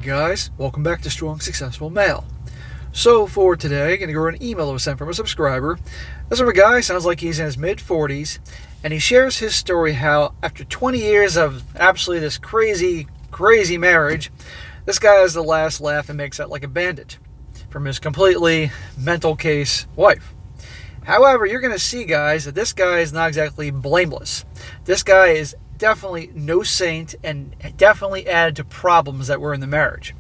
guys, welcome back to Strong Successful Male. So for today, I'm going to go over an email that was sent from a subscriber. This from a guy, sounds like he's in his mid-40s, and he shares his story how after 20 years of absolutely this crazy marriage, this guy has the last laugh and makes out like a bandit from his completely mental case wife. However, you're going to see, guys, that this guy is not exactly blameless. This guy is definitely no saint and definitely added to problems that were in the marriage.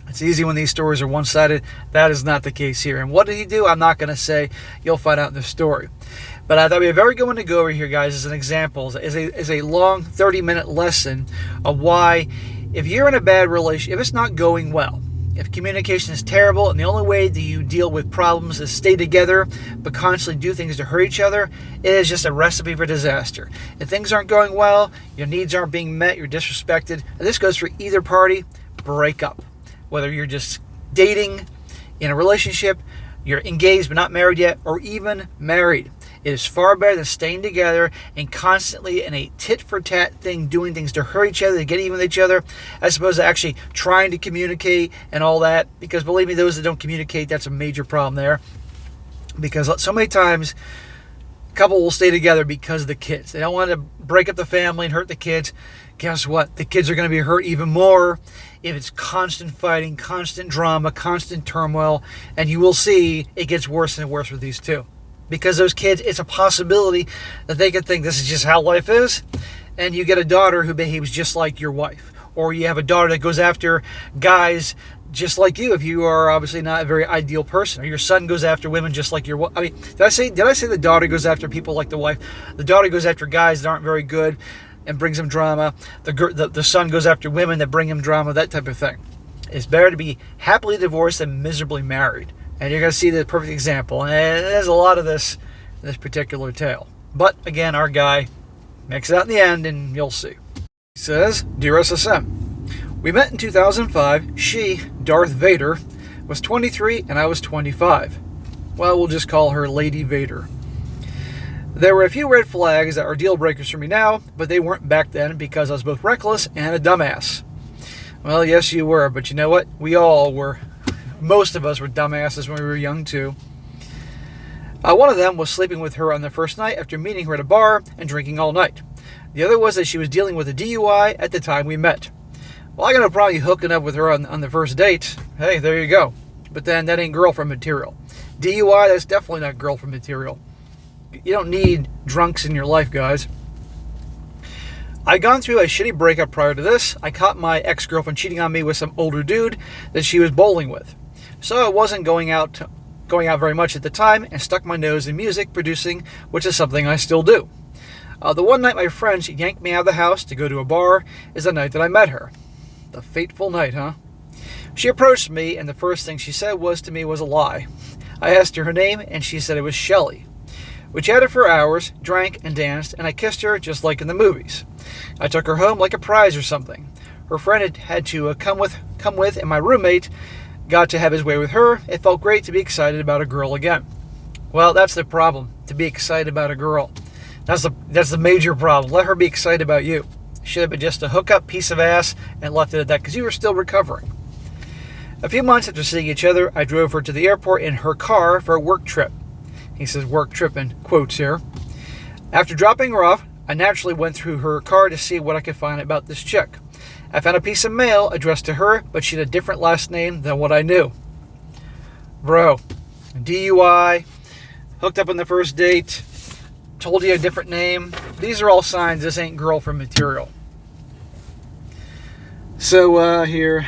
It's easy when these stories are one-sided. That is not the case here. And what did he do? I'm not going to say. You'll find out in the story. But I thought it'd be a very good one to go over here, guys, as an example, as a long 30-minute lesson of why, if you're in a bad relationship, if it's not going well, if communication is terrible and the only way that you deal with problems is stay together but constantly do things to hurt each other, it is just a recipe for disaster. If things aren't going well, your needs aren't being met, you're disrespected, and this goes for either party, break up. Whether you're just dating, in a relationship, you're engaged but not married yet, or even married. It is far better than staying together and constantly in a tit-for-tat thing, doing things to hurt each other, to get even with each other, as opposed to actually trying to communicate and all that. Because believe me, those that don't communicate, that's a major problem there. Because so many times, a couple will stay together because of the kids. They don't want to break up the family and hurt the kids. Guess what? The kids are going to be hurt even more if it's constant fighting, constant drama, constant turmoil, and you will see it gets worse and worse with these two. Because those kids, it's a possibility that they could think this is just how life is, and you get a daughter who behaves just like your wife, or you have a daughter that goes after guys just like you if you are obviously not a very ideal person, or your son goes after women just like your wife. I mean, did I say the daughter goes after people like the wife? The daughter goes after guys that aren't very good and brings him drama. The son goes after women that bring him drama, that type of thing. It's better to be happily divorced than miserably married. And you're going to see the perfect example. And there's a lot of this in this particular tale. But again, our guy makes it out in the end, and you'll see. He says, "Dear SSM, we met in 2005. She, Darth Vader, was 23 and I was 25. Well, we'll just call her Lady Vader. There were a few red flags that are deal breakers for me now, but they weren't back then because I was both reckless and a dumbass." Well, yes, you were, but you know what? We all were. Most of us were dumbasses when we were young, too. One of them was sleeping with her on the first night after meeting her at a bar and drinking all night. The other was that she was dealing with a DUI at the time we met. Well, I got no problem hooking up with her on the first date. Hey, there you go. But then that ain't girlfriend material. DUI, that's definitely not girlfriend material. You don't need drunks in your life, guys. I'd gone through a shitty breakup prior to this. I caught my ex-girlfriend cheating on me with some older dude that she was bowling with. So I wasn't going out very much at the time and stuck my nose in music producing, which is something I still do. The one night my friends yanked me out of the house to go to a bar is the night that I met her. The fateful night, huh? She approached me, and the first thing she said to me was a lie. I asked her name, and she said it was Shelley. We chatted for hours, drank and danced, and I kissed her just like in the movies. I took her home like a prize or something. Her friend had to come with, and my roommate got to have his way with her. It felt great to be excited about a girl again. Well, that's the problem, to be excited about a girl. That's the major problem. Let her be excited about you. Should have been just a hookup piece of ass and left it at that because you were still recovering. A few months after seeing each other, I drove her to the airport in her car for a work trip. He says work trip in quotes here. After dropping her off, I naturally went through her car to see what I could find about this chick. I found a piece of mail addressed to her, but she had a different last name than what I knew. Bro, DUI, hooked up on the first date, told you a different name. These are all signs this ain't girlfriend material. So here,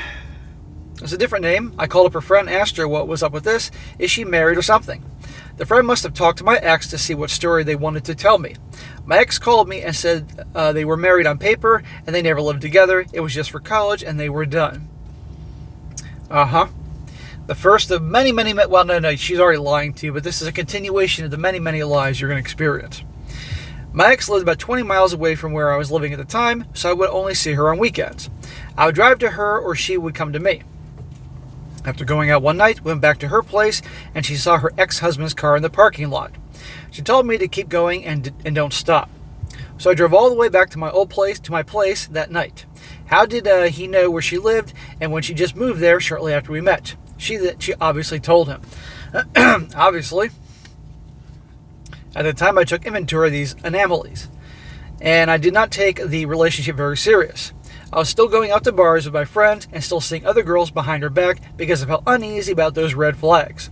it's a different name. I called up her friend, asked her what was up with this. Is she married or something? The friend must have talked to my ex to see what story they wanted to tell me. My ex called me and said they were married on paper and they never lived together. It was just for college and they were done. The first of many, well, no, she's already lying to you, but this is a continuation of the many, many lies you're going to experience. My ex lived about 20 miles away from where I was living at the time, so I would only see her on weekends. I would drive to her or she would come to me. After going out one night, we went back to her place, and she saw her ex-husband's car in the parking lot. She told me to keep going and don't stop. So I drove all the way back to my place that night. How did he know where she lived and when she just moved there shortly after we met? She obviously told him. Obviously, at the time I took inventory of these anomalies, and I did not take the relationship very serious. I was still going out to bars with my friends and still seeing other girls behind her back because I felt uneasy about those red flags.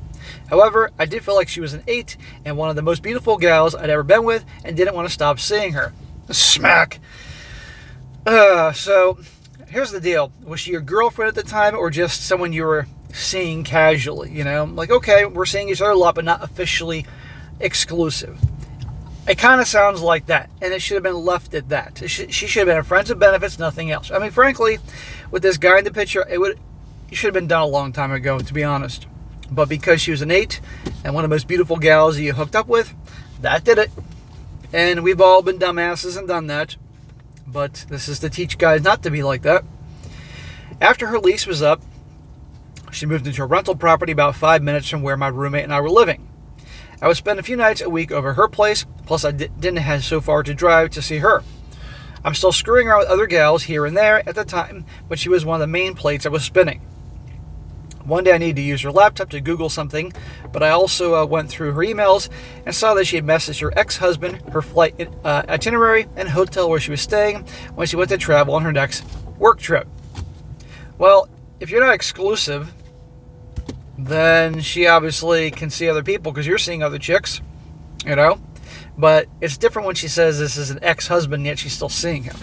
However, I did feel like she was an 8 and one of the most beautiful gals I'd ever been with and didn't want to stop seeing her. Smack! So, here's the deal. Was she your girlfriend at the time or just someone you were seeing casually? You know, like, okay, we're seeing each other a lot, but not officially exclusive. It kind of sounds like that, and it should have been left at that. She should have been a friends with benefits, nothing else. I mean, frankly, with this guy in the picture, it should have been done a long time ago, to be honest. But because she was an 8 and one of the most beautiful gals you hooked up with, that did it. And we've all been dumbasses and done that. But this is to teach guys not to be like that. After her lease was up, she moved into a rental property about 5 minutes from where my roommate and I were living. I would spend a few nights a week over her place, plus I didn't have so far to drive to see her. I'm still screwing around with other gals here and there at the time, but she was one of the main plates I was spinning. One day I needed to use her laptop to Google something, but I also went through her emails and saw that she had messaged her ex-husband, her flight itinerary, and hotel where she was staying when she went to travel on her next work trip. Well, if you're not exclusive, then she obviously can see other people because you're seeing other chicks, you know? But it's different when she says this is an ex-husband, yet she's still seeing him.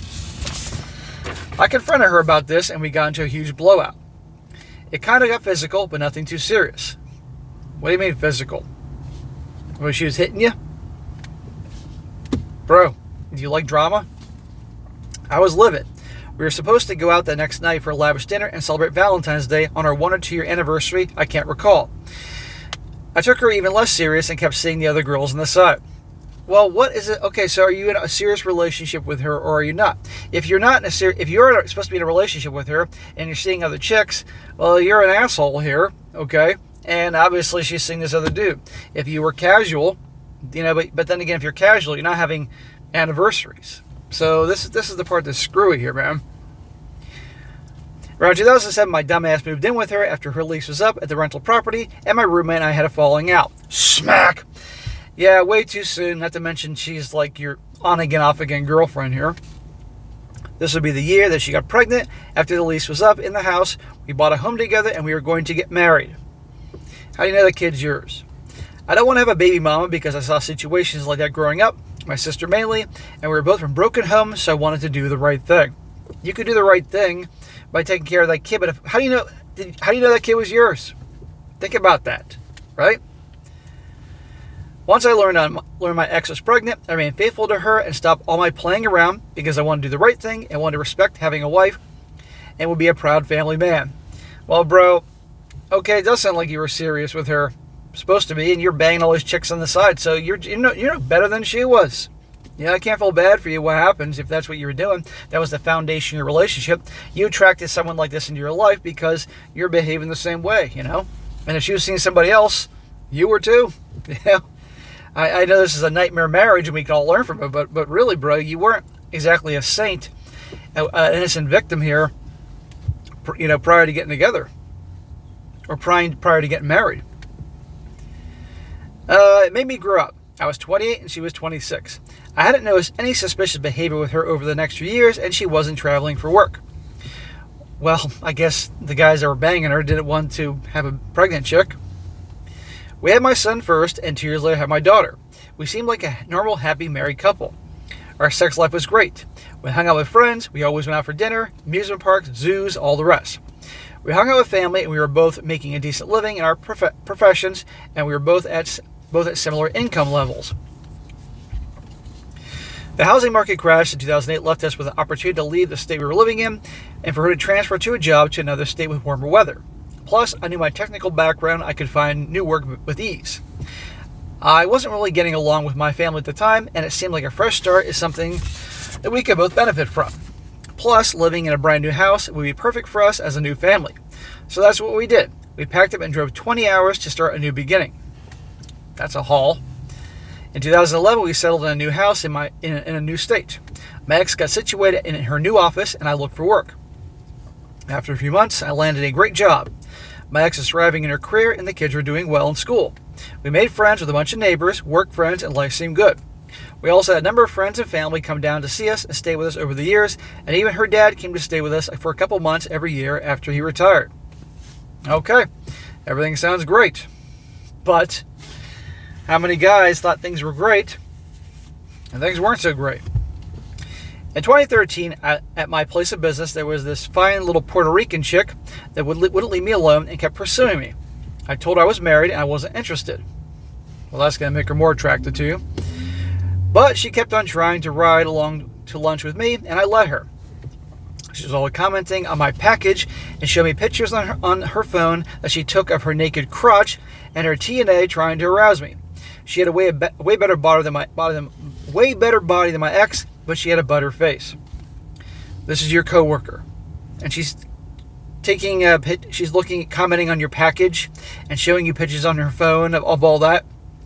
I confronted her about this, and we got into a huge blowout. It kind of got physical, but nothing too serious. What do you mean physical? When she was hitting you? Bro, do you like drama? I was livid. We were supposed to go out the next night for a lavish dinner and celebrate Valentine's Day on our 1 or 2 year anniversary, I can't recall. I took her even less serious and kept seeing the other girls on the side. Well, what is it? Okay, so are you in a serious relationship with her or are you not? If you're not in a if you're supposed to be in a relationship with her and you're seeing other chicks, well, you're an asshole here, okay? And obviously she's seeing this other dude. If you were casual, you know, but then again, if you're casual, you're not having anniversaries. So this is the part that's screwy here, man. Around 2007, my dumbass moved in with her after her lease was up at the rental property, and my roommate and I had a falling out. Smack! Yeah, way too soon, not to mention she's like your on-again, off-again girlfriend here. This would be the year that she got pregnant. After the lease was up in the house, we bought a home together and we were going to get married. How do you know the kid's yours? I don't want to have a baby mama because I saw situations like that growing up, my sister mainly, and we were both from broken homes, so I wanted to do the right thing. You could do the right thing by taking care of that kid, but how do you know that kid was yours? Think about that, right? Once I learned my ex was pregnant, I remained faithful to her and stopped all my playing around because I wanted to do the right thing and wanted to respect having a wife and would be a proud family man. Well, bro, okay, it does sound like you were serious with her, supposed to be, and you're banging all those chicks on the side, so you're no better than she was. Yeah, I can't feel bad for you. What happens if that's what you were doing? That was the foundation of your relationship. You attracted someone like this into your life because you're behaving the same way, you know? And if she was seeing somebody else, you were too. Yeah. I know this is a nightmare marriage and we can all learn from it, but really, bro, you weren't exactly a saint, an innocent victim here, you know, prior to getting together or prior to getting married. It made me grow up. I was 28 and she was 26. I hadn't noticed any suspicious behavior with her over the next few years, and she wasn't traveling for work. Well, I guess the guys that were banging her didn't want to have a pregnant chick. We had my son first, and 2 years later had my daughter. We seemed like a normal, happy, married couple. Our sex life was great. We hung out with friends, we always went out for dinner, amusement parks, zoos, all the rest. We hung out with family, and we were both making a decent living in our professions, and we were both at similar income levels. The housing market crashed in 2008, left us with an opportunity to leave the state we were living in, and for her to transfer to a job to another state with warmer weather. Plus, I knew my technical background, I could find new work with ease. I wasn't really getting along with my family at the time, and it seemed like a fresh start is something that we could both benefit from. Plus, living in a brand new house would be perfect for us as a new family. So that's what we did. We packed up and drove 20 hours to start a new beginning. That's a haul. In 2011, we settled in a new house in a new state. My ex got situated in her new office, and I looked for work. After a few months, I landed a great job. My ex is thriving in her career, and the kids were doing well in school. We made friends with a bunch of neighbors, work friends, and life seemed good. We also had a number of friends and family come down to see us and stay with us over the years, and even her dad came to stay with us for a couple months every year after he retired. Okay, everything sounds great. But how many guys thought things were great and things weren't so great? In 2013, at my place of business, there was this fine little Puerto Rican chick that wouldn't leave me alone and kept pursuing me. I told her I was married and I wasn't interested. Well, that's going to make her more attracted to you. But she kept on trying to ride along to lunch with me, and I let her. She was always commenting on my package and showed me pictures on her phone that she took of her naked crotch and her TNA, trying to arouse me. She had a way better body than my ex, but she had a butter face. This is your coworker, and she's commenting on your package and showing you pictures on her phone of all that.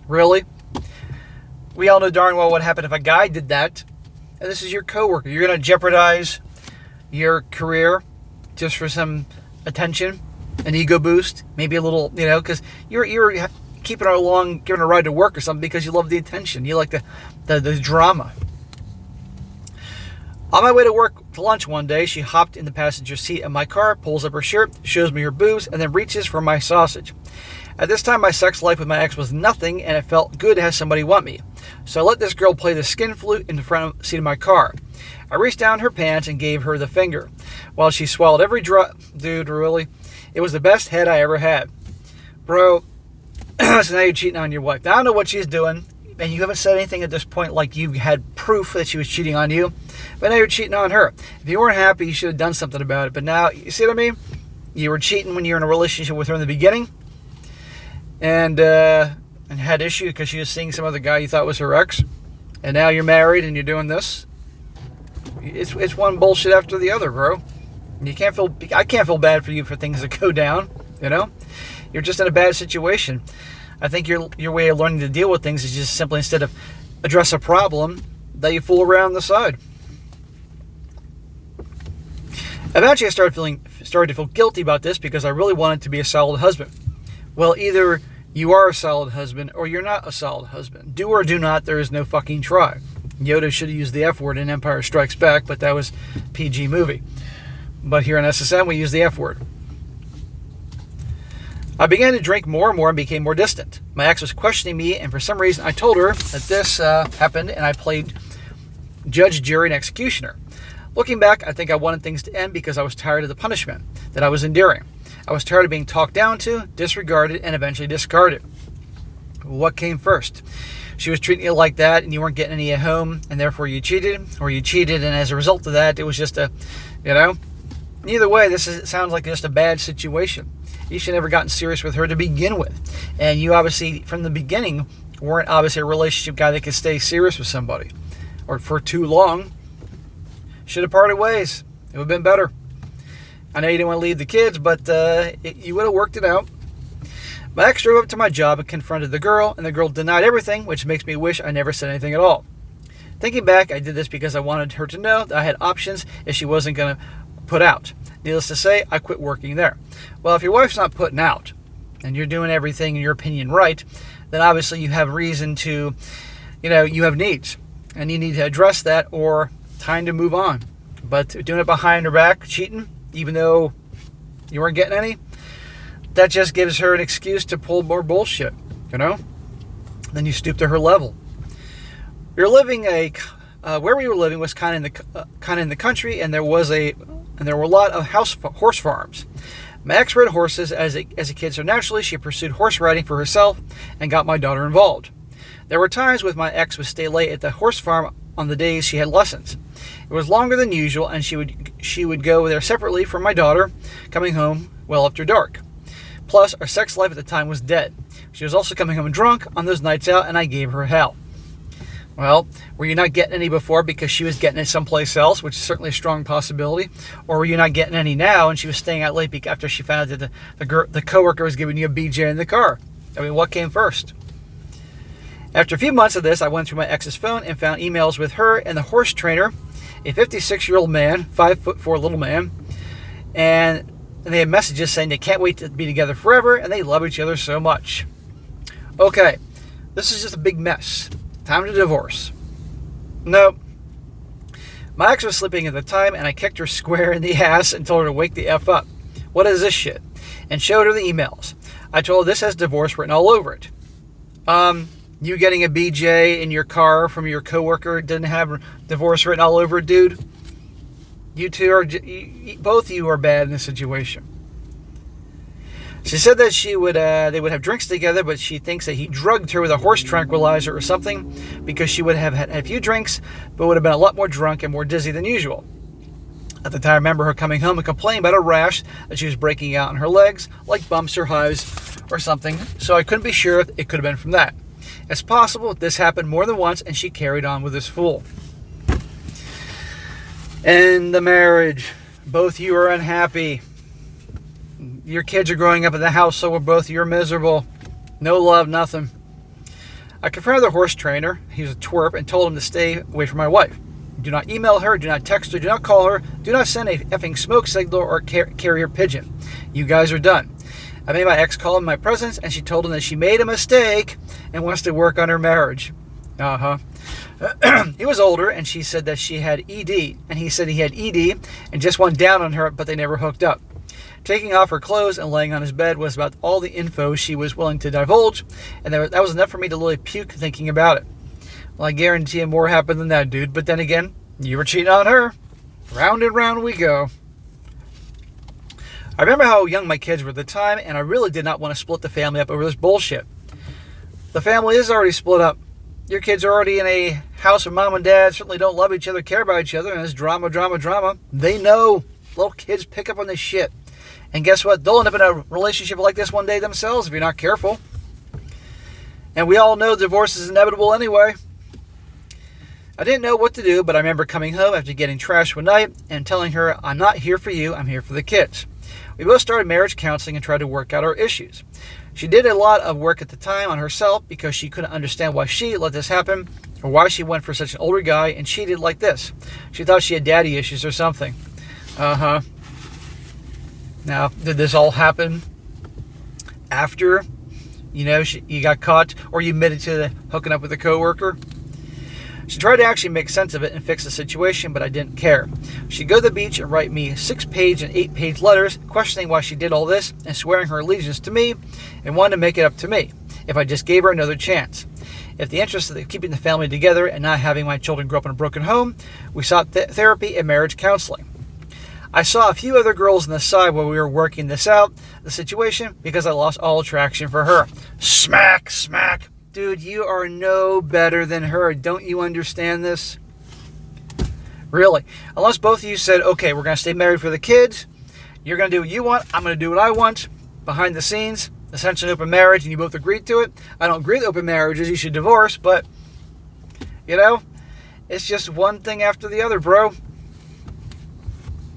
Really? We all know darn well what happened if a guy did that. And this is your coworker. You're going to jeopardize your career just for some attention, an ego boost, maybe a little, because you're keeping her along, giving her a ride to work or something because you love the attention. You like the drama. On my way to lunch one day, she hopped in the passenger seat of my car, pulls up her shirt, shows me her boobs, and then reaches for my sausage. At this time, my sex life with my ex was nothing, and it felt good to have somebody want me. So I let this girl play the skin flute in the front seat of my car. I reached down her pants and gave her the finger, while she swallowed every drop. Dude, really? It was the best head I ever had. Bro, so now you're cheating on your wife. Now, I don't know what she's doing, and you haven't said anything at this point like you had proof that she was cheating on you, but now you're cheating on her. If you weren't happy, you should have done something about it. But now, you see what I mean? You were cheating when you were in a relationship with her in the beginning, and had issue because she was seeing some other guy you thought was her ex, and now you're married and you're doing this. It's one bullshit after the other, bro. I can't feel bad for you for things that go down. You're just in a bad situation. I think your way of learning to deal with things is just simply, instead of address a problem, that you fool around the side. Eventually, I started to feel guilty about this because I really wanted to be a solid husband. Well, either you are a solid husband or you're not a solid husband. Do or do not, there is no fucking try. Yoda should have used the F word in Empire Strikes Back, but that was PG movie. But here in SSM, we use the F word. I began to drink more and more and became more distant. My ex was questioning me, and for some reason I told her that this happened, and I played judge, jury, and executioner. Looking back, I think I wanted things to end because I was tired of the punishment that I was enduring. I was tired of being talked down to, disregarded, and eventually discarded. What came first? She was treating you like that, and you weren't getting any at home, and therefore you cheated, or you cheated, and as a result of that, it was just Either way, sounds like just a bad situation. You should have never gotten serious with her to begin with. And you obviously, from the beginning, weren't obviously a relationship guy that could stay serious with somebody. Or for too long. Should have parted ways. It would have been better. I know you didn't want to leave the kids, but you would have worked it out. My ex drove up to my job and confronted the girl, and the girl denied everything, which makes me wish I never said anything at all. Thinking back, I did this because I wanted her to know that I had options if she wasn't going to put out. Needless to say, I quit working there. Well, if your wife's not putting out, and you're doing everything in your opinion right, then obviously you have reason to, you have needs. And you need to address that, or time to move on. But doing it behind her back, cheating, even though you weren't getting any, that just gives her an excuse to pull more bullshit, Then you stoop to her level. You're living where we were living was kind of in the country, and there were a lot of horse farms. My ex rode horses as a kid, so naturally she pursued horse riding for herself and got my daughter involved. There were times when my ex would stay late at the horse farm on the days she had lessons. It was longer than usual, and she would go there separately from my daughter, coming home well after dark. Plus, our sex life at the time was dead. She was also coming home drunk on those nights out, and I gave her hell. Well, were you not getting any before because she was getting it someplace else, which is certainly a strong possibility? Or were you not getting any now and she was staying out late after she found out that the coworker was giving you a BJ in the car? I mean, what came first? After a few months of this, I went through my ex's phone and found emails with her and the horse trainer, a 56-year-old man, 5'4" little man, And they had messages saying they can't wait to be together forever and they love each other so much. Okay, this is just a big mess. Time to divorce. Nope. My ex was sleeping at the time and I kicked her square in the ass and told her to wake the F up. What is this shit? And showed her the emails. I told her this has divorce written all over it. You getting a BJ in your car from your coworker didn't have divorce written all over it, dude? You two are, both of you are bad in this situation. She said that they would have drinks together, but she thinks that he drugged her with a horse tranquilizer or something because she would have had a few drinks, but would have been a lot more drunk and more dizzy than usual. At the time, I remember her coming home and complaining about a rash that she was breaking out in her legs, like bumps or hives or something, so I couldn't be sure if it could have been from that. It's possible this happened more than once and she carried on with this fool. In the marriage, both you are unhappy. Your kids are growing up in the house, so both you're miserable. No love, nothing. I confronted the horse trainer, he was a twerp, and told him to stay away from my wife. Do not email her, do not text her, do not call her, do not send a effing smoke signal or carrier pigeon. You guys are done. I made my ex call in my presence, and she told him that she made a mistake and wants to work on her marriage. He was older, and she said that she had ED, and he said he had ED and just went down on her, but they never hooked up. Taking off her clothes and laying on his bed was about all the info she was willing to divulge, and that was enough for me to literally puke thinking about it. Well, I guarantee you more happened than that, dude, but then again, you were cheating on her. Round and round we go. I remember how young my kids were at the time, and I really did not want to split the family up over this bullshit. The family is already split up. Your kids are already in a house where mom and dad certainly don't love each other, care about each other, and it's drama. They know. Little kids pick up on this shit. And guess what? They'll end up in a relationship like this one day themselves if you're not careful. And we all know divorce is inevitable anyway. I didn't know what to do, but I remember coming home after getting trashed one night and telling her, I'm not here for you, I'm here for the kids. We both started marriage counseling and tried to work out our issues. She did a lot of work at the time on herself because she couldn't understand why she let this happen or why she went for such an older guy and cheated like this. She thought she had daddy issues or something. Now, did this all happen after, you got caught or you admitted to hooking up with a coworker? She tried to actually make sense of it and fix the situation, but I didn't care. She'd go to the beach and write me 6-page and 8-page letters questioning why she did all this and swearing her allegiance to me and wanted to make it up to me if I just gave her another chance. If the interest of keeping the family together and not having my children grow up in a broken home, we sought therapy and marriage counseling. I saw a few other girls on the side while we were working this out, the situation, because I lost all attraction for her. Smack, smack. Dude, you are no better than her. Don't you understand this? Really. Unless both of you said, okay, we're going to stay married for the kids. You're going to do what you want. I'm going to do what I want. Behind the scenes, essentially an open marriage, and you both agreed to it. I don't agree with open marriages. You should divorce, but, it's just one thing after the other, bro.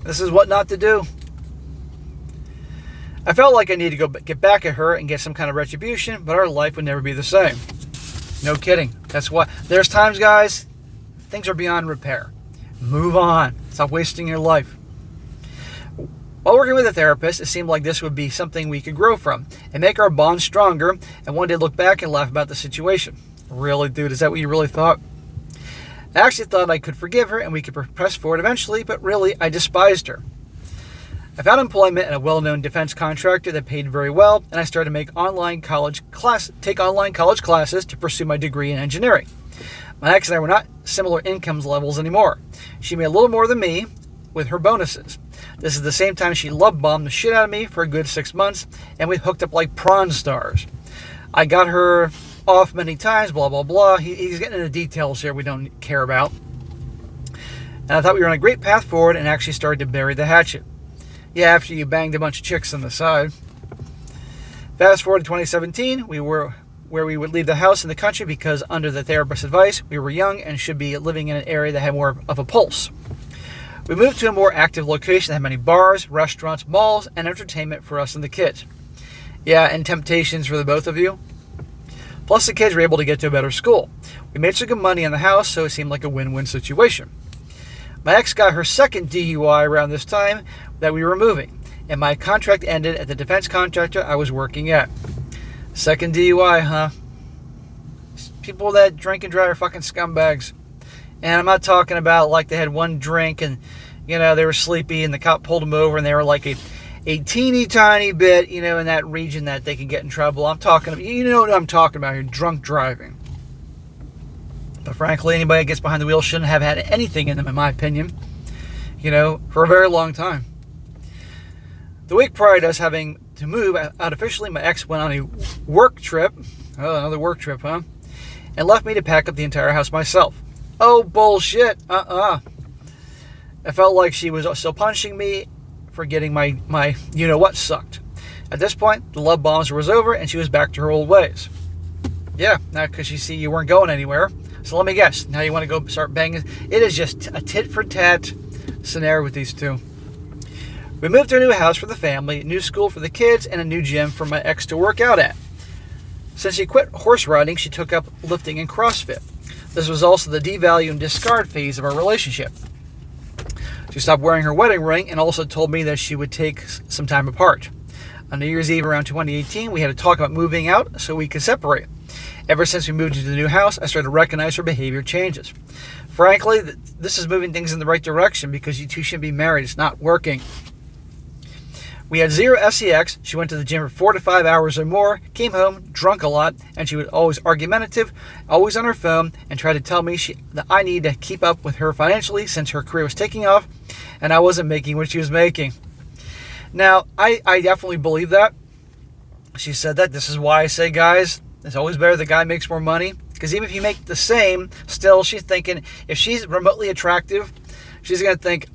This is what not to do. I felt like I needed to get back at her and get some kind of retribution, but our life would never be the same. No kidding. That's why. There's times, guys, things are beyond repair. Move on. Stop wasting your life. While working with a therapist, it seemed like this would be something we could grow from and make our bond stronger and one day look back and laugh about the situation. Really, dude? Is that what you really thought? I actually thought I could forgive her and we could press forward eventually, but really, I despised her. I found employment at a well-known defense contractor that paid very well, and I started to take online college classes to pursue my degree in engineering. My ex and I were not similar income levels anymore. She made a little more than me with her bonuses. This is the same time she love-bombed the shit out of me for a good 6 months, and we hooked up like prawn stars. I got her off many times, blah, blah, blah. He's getting into details here we don't care about. And I thought we were on a great path forward and actually started to bury the hatchet. Yeah, after you banged a bunch of chicks on the side. Fast forward to 2017, we were where we would leave the house in the country because under the therapist's advice, we were young and should be living in an area that had more of a pulse. We moved to a more active location that had many bars, restaurants, malls, and entertainment for us and the kids. Yeah, and temptations for the both of you. Plus the kids were able to get to a better school. We made some good money in the house, so it seemed like a win-win situation. My ex got her second DUI around this time, that we were moving, and my contract ended at the defense contractor I was working at. Second DUI, huh? People that drink and drive are fucking scumbags. And I'm not talking about like they had one drink and, they were sleepy and the cop pulled them over and they were like a teeny tiny bit, in that region that they can get in trouble. I'm talking, what I'm talking about here, drunk driving. But frankly, anybody that gets behind the wheel shouldn't have had anything in them, in my opinion, for a very long time. The week prior to us having to move out officially, my ex went on a work trip. Oh, another work trip, huh? And left me to pack up the entire house myself. Oh, bullshit. I felt like she was still punishing me for getting my what sucked. At this point, the love bombs was over and she was back to her old ways. Yeah, now because you weren't going anywhere. So let me guess. Now you want to go start banging. It is just a tit-for-tat scenario with these two. We moved to a new house for the family, a new school for the kids, and a new gym for my ex to work out at. Since she quit horse riding, she took up lifting and CrossFit. This was also the devalue and discard phase of our relationship. She stopped wearing her wedding ring and also told me that she would take some time apart. On New Year's Eve around 2018, we had a talk about moving out so we could separate. Ever since we moved into the new house, I started to recognize her behavior changes. Frankly, this is moving things in the right direction because you two shouldn't be married. It's not working. We had zero sex. She went to the gym for 4 to 5 hours or more, came home, drunk a lot, and she was always argumentative, always on her phone, and tried to tell me that I needed to keep up with her financially since her career was taking off, and I wasn't making what she was making. Now, I definitely believe that. She said that. This is why I say, guys, it's always better the guy makes more money, because even if you make the same, still she's thinking, if she's remotely attractive, she's going to think,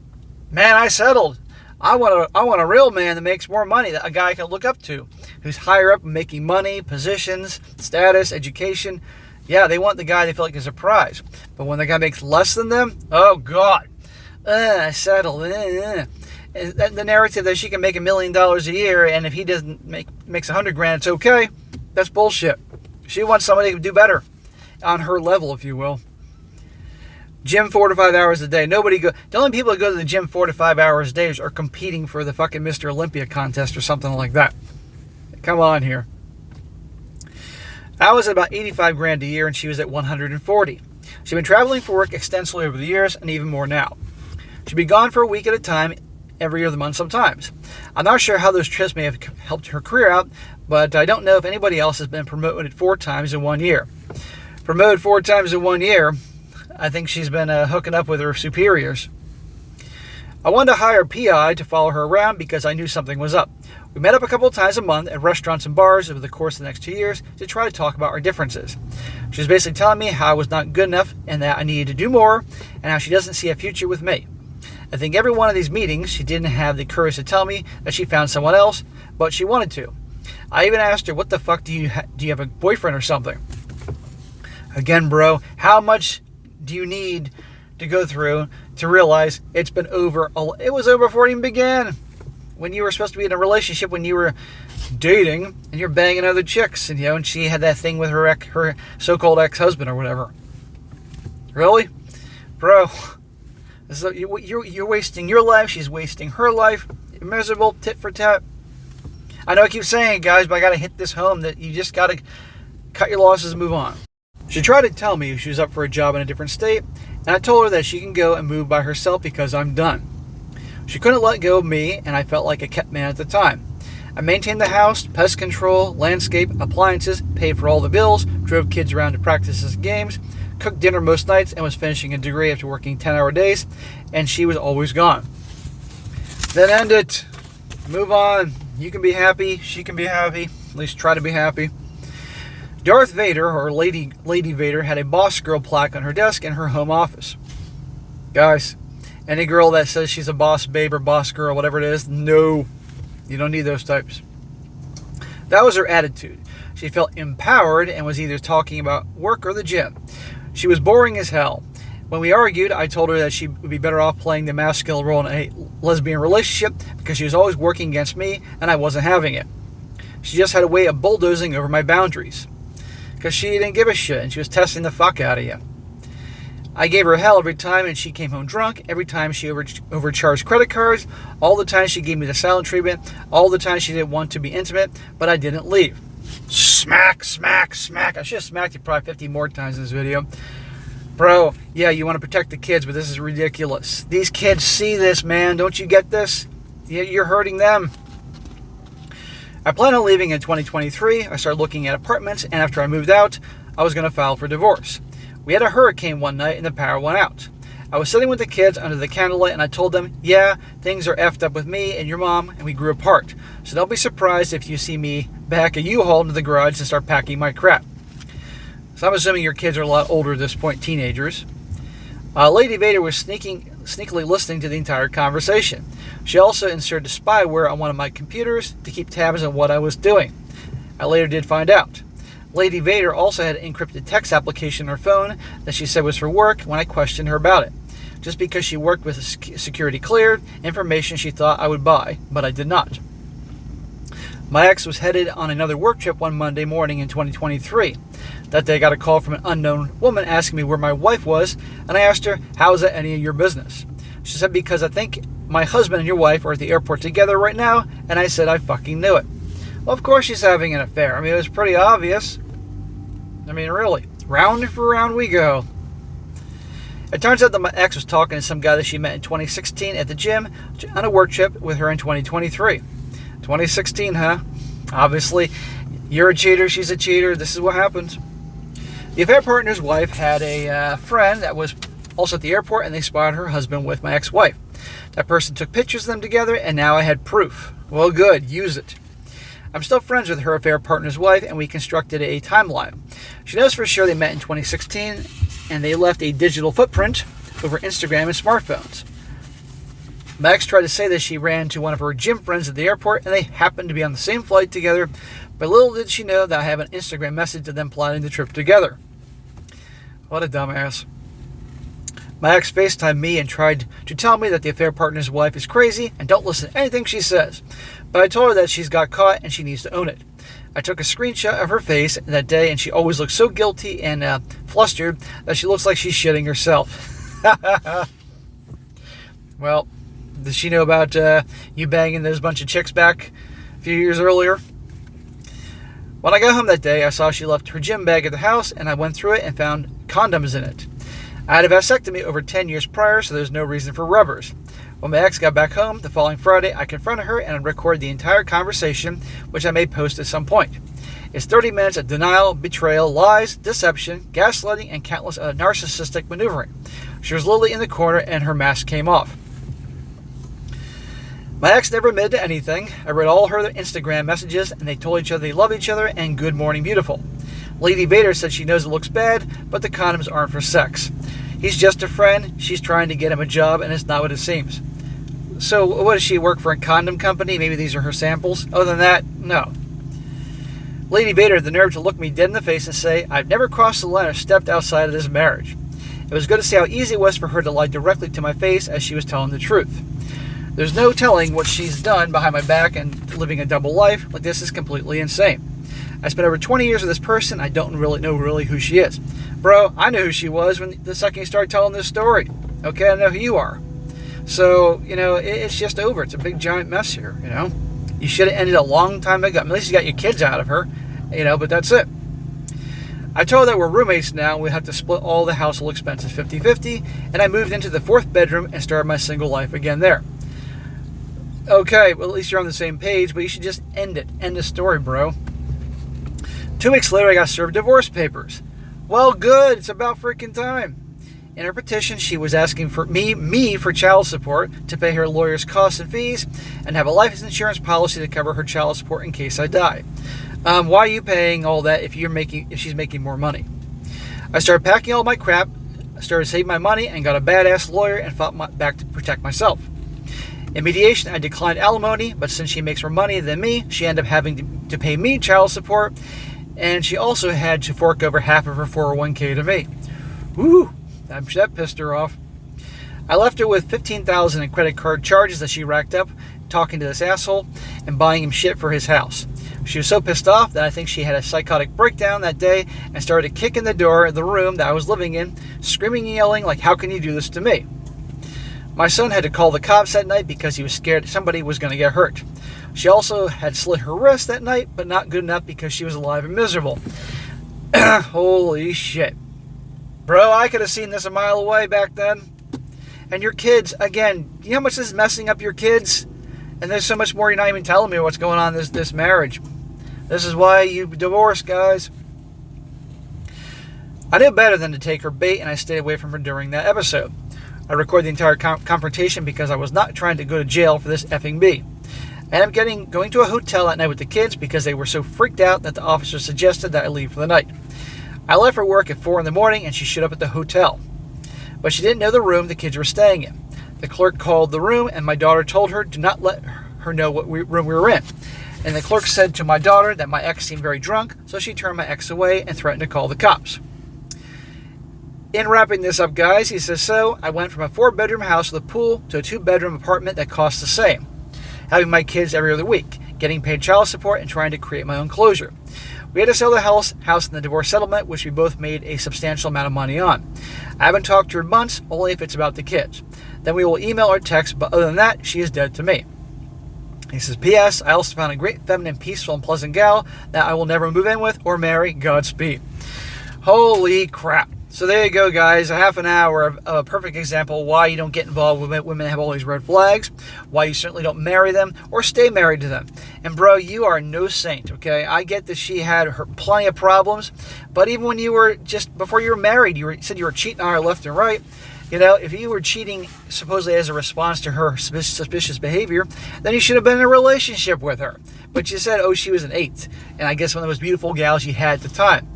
man, I settled. I want a real man that makes more money, that a guy I can look up to, who's higher up, making money, positions, status, education. Yeah, they want the guy they feel like is a prize. But when the guy makes less than them, oh God, I settled. And the narrative that she can make $1 million a year, and if he doesn't makes $100,000, it's okay. That's bullshit. She wants somebody who can do better, on her level, if you will. Gym 4 to 5 hours a day. The only people that go to the gym 4 to 5 hours a day are competing for the fucking Mr. Olympia contest or something like that. Come on here. I was at about $85,000 a year and she was at $140,000. She'd been traveling for work extensively over the years and even more now. She'd be gone for a week at a time, every other month sometimes. I'm not sure how those trips may have helped her career out, but I don't know if anybody else has been promoted 4 times in 1 year. Promoted 4 times in 1 year, I think she's been hooking up with her superiors. I wanted to hire a PI to follow her around because I knew something was up. We met up a couple of times a month at restaurants and bars over the course of the next 2 years to try to talk about our differences. She was basically telling me how I was not good enough and that I needed to do more and how she doesn't see a future with me. I think every one of these meetings she didn't have the courage to tell me that she found someone else, but she wanted to. I even asked her, what the fuck do you have a boyfriend or something? Again, bro, how much do you need to go through to realize it's been over? It was over before it even began. When you were supposed to be in a relationship, when you were dating, and you're banging other chicks, and she had that thing with her so-called ex-husband or whatever. Really, bro? You're wasting your life. She's wasting her life. You're miserable, tit for tat. I know I keep saying it, guys, but I gotta hit this home that you just gotta cut your losses and move on. She tried to tell me she was up for a job in a different state, and I told her that she can go and move by herself because I'm done. She couldn't let go of me, and I felt like a kept man at the time. I maintained the house, pest control, landscape, appliances, paid for all the bills, drove kids around to practices and games, cooked dinner most nights, and was finishing a degree after working 10-hour days, and she was always gone. Then end it. Move on. You can be happy. She can be happy. At least try to be happy. Darth Vader, or Lady Vader, had a boss girl plaque on her desk in her home office. Guys, any girl that says she's a boss babe or boss girl, whatever it is, no. You don't need those types. That was her attitude. She felt empowered and was either talking about work or the gym. She was boring as hell. When we argued, I told her that she would be better off playing the masculine role in a lesbian relationship because she was always working against me and I wasn't having it. She just had a way of bulldozing over my boundaries because she didn't give a shit and she was testing the fuck out of you. I gave her hell every time and she came home drunk, every time she overcharged credit cards, all the time she gave me the silent treatment, all the time she didn't want to be intimate, but I didn't leave. Smack, smack, smack. I should have smacked you probably 50 more times in this video. Bro, yeah, you want to protect the kids, but this is ridiculous. These kids see this, man. Don't you get this? You're hurting them. I plan on leaving in 2023. I started looking at apartments, and after I moved out, I was going to file for divorce. We had a hurricane one night, and the power went out. I was sitting with the kids under the candlelight, and I told them, yeah, things are effed up with me and your mom, and we grew apart. So don't be surprised if you see me back a U-Haul into the garage and start packing my crap. So I'm assuming your kids are a lot older at this point, teenagers. Lady Vader was sneakily listening to the entire conversation. She also inserted spyware on one of my computers to keep tabs on what I was doing. I later did find out. Lady Vader also had an encrypted text application on her phone that she said was for work when I questioned her about it. Just because she worked with security cleared information she thought I would buy, but I did not. My ex was headed on another work trip one Monday morning in 2023. That day I got a call from an unknown woman asking me where my wife was, and I asked her, how is that any of your business? She said, because I think my husband and your wife are at the airport together right now, and I said I fucking knew it. Well, of course she's having an affair. I mean, it was pretty obvious. I mean, really. Round for round we go. It turns out that my ex was talking to some guy that she met in 2016 at the gym on a work trip with her in 2023. 2016, huh? Obviously, you're a cheater, she's a cheater. This is what happens. The affair partner's wife had a friend that was also at the airport, and they spotted her husband with my ex-wife. That person took pictures of them together, and now I had proof. Well, good. Use it. I'm still friends with her affair partner's wife, and we constructed a timeline. She knows for sure they met in 2016, and they left a digital footprint over Instagram and smartphones. My ex tried to say that she ran to one of her gym friends at the airport, and they happened to be on the same flight together, but little did she know that I have an Instagram message of them plotting the trip together. What a dumbass. My ex FaceTimed me and tried to tell me that the affair partner's wife is crazy and don't listen to anything she says. But I told her that she's got caught and she needs to own it. I took a screenshot of her face that day, and she always looks so guilty and flustered that she looks like she's shitting herself. Well, does she know about you banging those bunch of chicks back a few years earlier? When I got home that day, I saw she left her gym bag at the house, and I went through it and found condoms in it. I had a vasectomy over 10 years prior, so there's no reason for rubbers. When my ex got back home the following Friday, I confronted her and recorded the entire conversation, which I may post at some point. It's 30 minutes of denial, betrayal, lies, deception, gaslighting, and countless narcissistic maneuvering. She was literally in the corner, and her mask came off. My ex never admitted to anything. I read all her Instagram messages, and they told each other they love each other and good morning beautiful. Lady Vader said she knows it looks bad, but the condoms aren't for sex. He's just a friend. She's trying to get him a job, and it's not what it seems. So what does she work for, a condom company? Maybe these are her samples? Other than that, no. Lady Vader had the nerve to look me dead in the face and say, I've never crossed the line or stepped outside of this marriage. It was good to see how easy it was for her to lie directly to my face as she was telling the truth. There's no telling what she's done behind my back, and living a double life like this is completely insane. I spent over 20 years with this person. I don't really know who she is. Bro, I knew who she was when the second you started telling this story. Okay, I know who you are. So, it's just over. It's a big giant mess here, You should have ended a long time ago. At least you got your kids out of her, but that's it. I told her that we're roommates now, and we have to split all the household expenses 50-50, and I moved into the 4th bedroom and started my single life again there. Okay, well, at least you're on the same page, but you should just end it. End the story, bro. 2 weeks later, I got served divorce papers. Well, good. It's about freaking time. In her petition, she was asking for me for child support to pay her lawyer's costs and fees, and have a life insurance policy to cover her child support in case I die. Why are you paying all that if she's making more money? I started packing all my crap, started saving my money, and got a badass lawyer and fought back to protect myself. In mediation, I declined alimony, but since she makes more money than me, she ended up having to pay me child support, and she also had to fork over half of her 401k to me. Woo! That pissed her off. I left her with $15,000 in credit card charges that she racked up, talking to this asshole and buying him shit for his house. She was so pissed off that I think she had a psychotic breakdown that day and started kicking the door of the room that I was living in, screaming and yelling like, "How can you do this to me?" My son had to call the cops that night because he was scared somebody was going to get hurt. She also had slit her wrist that night, but not good enough because she was alive and miserable. Holy shit. Bro, I could have seen this a mile away back then. And your kids, again, you know how much this is messing up your kids? And there's so much more you're not even telling me what's going on in this marriage. This is why you divorce, guys. I knew better than to take her bait, and I stayed away from her during that episode. I recorded the entire confrontation because I was not trying to go to jail for this effing bee. I ended up going to a hotel that night with the kids because they were so freaked out that the officer suggested that I leave for the night. I left for work at 4 in the morning, and she showed up at the hotel. But she didn't know the room the kids were staying in. The clerk called the room, and my daughter told her to not let her know what room we were in. And the clerk said to my daughter that my ex seemed very drunk, so she turned my ex away and threatened to call the cops. In wrapping this up, guys, he says, so I went from a 4-bedroom house with a pool to a 2-bedroom apartment that cost the same. Having my kids every other week, getting paid child support, and trying to create my own closure. We had to sell the house in the divorce settlement, which we both made a substantial amount of money on. I haven't talked to her in months, only if it's about the kids. Then we will email or text, but other than that, she is dead to me. He says, P.S. I also found a great, feminine, peaceful, and pleasant gal that I will never move in with or marry. Godspeed. Holy crap. So there you go, guys. A half an hour of a perfect example why you don't get involved with women that have all these red flags, why you certainly don't marry them or stay married to them. And bro, you are no saint, okay? I get that she had plenty of problems, but even when you were before you were married, said you were cheating on her left and right. You know, if you were cheating supposedly as a response to her suspicious behavior, then you should have been in a relationship with her. But you said, oh, she was an 8, and I guess one of the most beautiful gals you had at the time.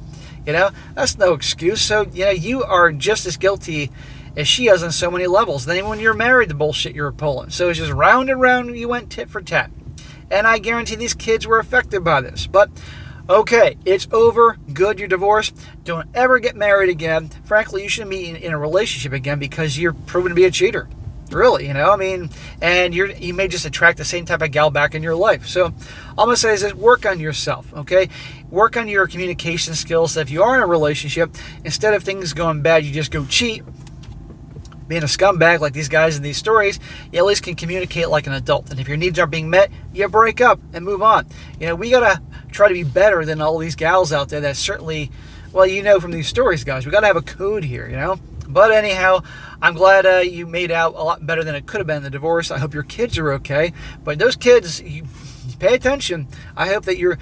You know, that's no excuse. So, you know, you are just as guilty as she is on so many levels. Then even when you're married, the bullshit you were pulling. So it's just round and round, you went tit for tat. And I guarantee these kids were affected by this. But, okay, it's over. Good, you're divorced. Don't ever get married again. Frankly, you shouldn't be in a relationship again because you're proven to be a cheater. Really, you know, I mean, and you may just attract the same type of gal back in your life. So all I'm going to say is just work on yourself, okay? Work on your communication skills. So if you are in a relationship, instead of things going bad, you just go cheat, being a scumbag like these guys in these stories, you at least can communicate like an adult. And if your needs aren't being met, you break up and move on. You know, we got to try to be better than all these gals out there that certainly, well, you know from these stories, guys, we got to have a code here, you know? But anyhow, I'm glad you made out a lot better than it could have been in the divorce. I hope your kids are okay. But those kids, you pay attention. I hope that your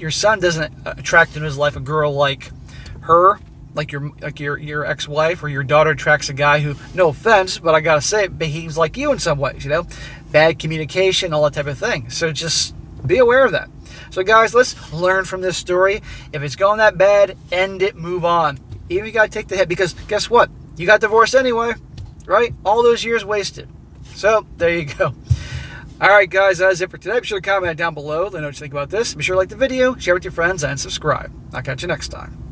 son doesn't attract into his life a girl like her, like your ex-wife, or your daughter attracts a guy who, no offense, but I gotta say it, behaves like you in some ways. You know, bad communication, all that type of thing. So just be aware of that. So guys, let's learn from this story. If it's going that bad, end it, move on. Even if you gotta take the hit, because guess what? You got divorced anyway, right? All those years wasted. So, there you go. Alright guys, that's it for today. Be sure to comment down below. Let me know what you think about this. Be sure to like the video, share with your friends, and subscribe. I'll catch you next time.